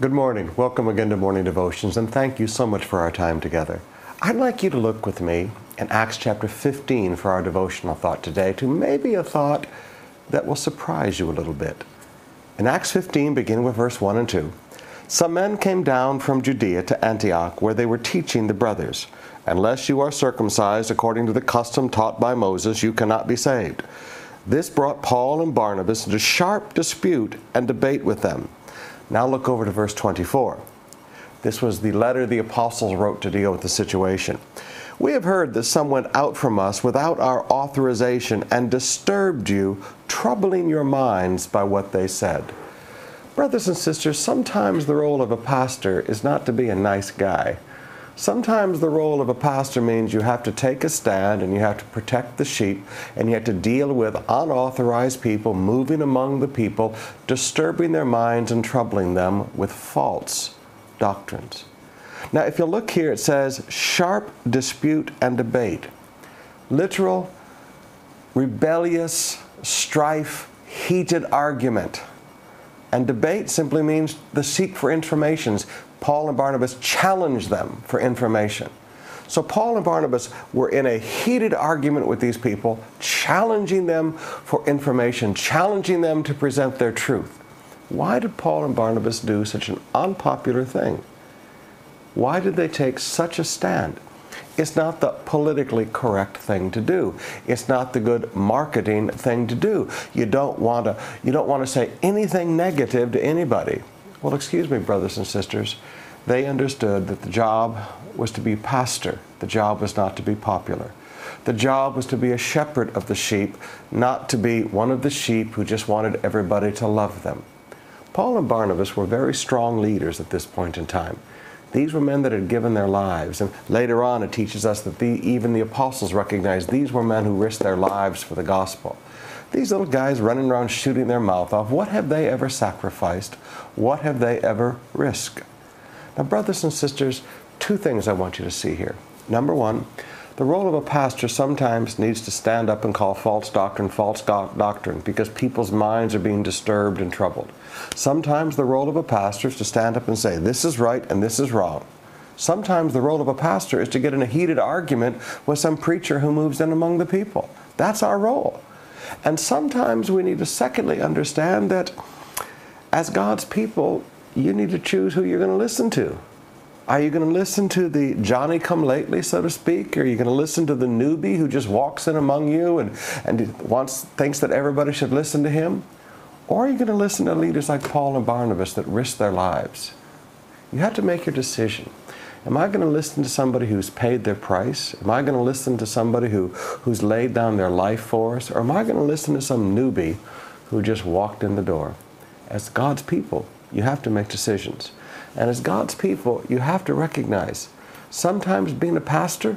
Good morning. Welcome again to Morning Devotions, and thank you so much for our time together. I'd like you to look with me in Acts chapter 15 for our devotional thought today, to maybe a thought that will surprise you a little bit. In Acts 15, beginning with verse 1 and 2, some men came down from Judea to Antioch, where they were teaching the brothers, "Unless you are circumcised according to the custom taught by Moses, you cannot be saved." This brought Paul and Barnabas into sharp dispute and debate with them. Now look over to verse 24. This was the letter the apostles wrote to deal with the situation. "We have heard that some went out from us without our authorization and disturbed you, troubling your minds by what they said." Brothers and sisters, sometimes the role of a pastor is not to be a nice guy. Sometimes the role of a pastor means you have to take a stand and you have to protect the sheep, and you have to deal with unauthorized people moving among the people, disturbing their minds and troubling them with false doctrines. Now, if you look here, it says sharp dispute and debate. Literal, rebellious, strife, heated argument. And debate simply means the seek for information. Paul and Barnabas challenged them for information. So Paul and Barnabas were in a heated argument with these people, challenging them for information, challenging them to present their truth. Why did Paul and Barnabas do such an unpopular thing? Why did they take such a stand? It's not the politically correct thing to do. It's not the good marketing thing to do. You don't want to say anything negative to anybody. Well, excuse me, brothers and sisters. They understood that the job was to be pastor. The job was not to be popular. The job was to be a shepherd of the sheep, not to be one of the sheep who just wanted everybody to love them. Paul and Barnabas were very strong leaders at this point in time. These were men that had given their lives, and later on it teaches us that even the apostles recognized these were men who risked their lives for the gospel. These little guys running around shooting their mouth off, what have they ever sacrificed? What have they ever risked? Now, brothers and sisters, two things I want you to see here. Number one, the role of a pastor sometimes needs to stand up and call false doctrine because people's minds are being disturbed and troubled. Sometimes the role of a pastor is to stand up and say, this is right and this is wrong. Sometimes the role of a pastor is to get in a heated argument with some preacher who moves in among the people. That's our role. And sometimes we need to secondly understand that as God's people, you need to choose who you're going to listen to. Are you going to listen to the Johnny-come-lately, so to speak? Or are you going to listen to the newbie who just walks in among you and thinks that everybody should listen to him? Or are you going to listen to leaders like Paul and Barnabas that risk their lives? You have to make your decision. Am I going to listen to somebody who's paid their price? Am I going to listen to somebody who's laid down their life for us? Or am I going to listen to some newbie who just walked in the door? As God's people, you have to make decisions. And as God's people, you have to recognize sometimes being a pastor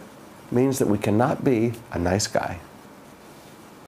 means that we cannot be a nice guy.